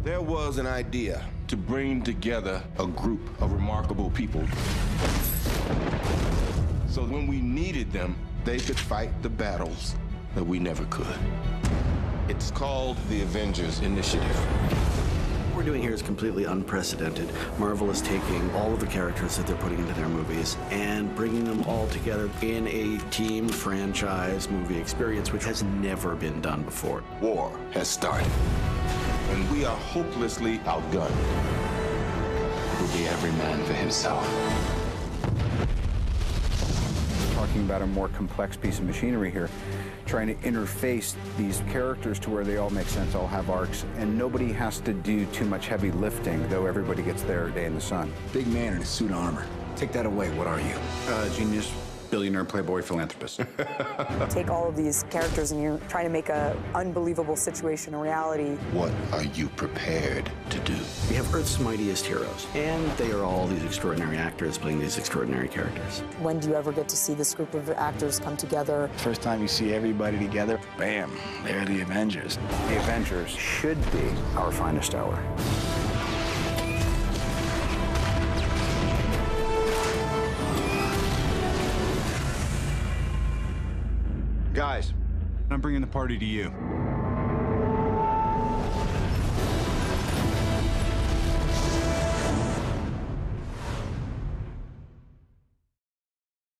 There was an idea to bring together a group of remarkable people. So when we needed them, they could fight the battles that we never could. It's called the Avengers Initiative. What we're doing here is completely unprecedented. Marvel is taking all of the characters that they're putting into their movies and bringing them all together in a team franchise movie experience, which has never been done before. War has started, and we are hopelessly outgunned. It will be every man for himself. Talking about a more complex piece of machinery here, trying to interface these characters to where they all make sense, all have arcs, and nobody has to do too much heavy lifting, though everybody gets their day in the sun. Big man in a suit of armor. Take that away, what are you? Genius, billionaire, playboy, philanthropist. Take all of these characters and you're trying to make an unbelievable situation a reality. What are you prepared to do? We have Earth's mightiest heroes, and they are all these extraordinary actors playing these extraordinary characters. When do you ever get to see this group of actors come together? First time you see everybody together, bam, they're the Avengers. The Avengers should be our finest hour. Guys, I'm bringing the party to you.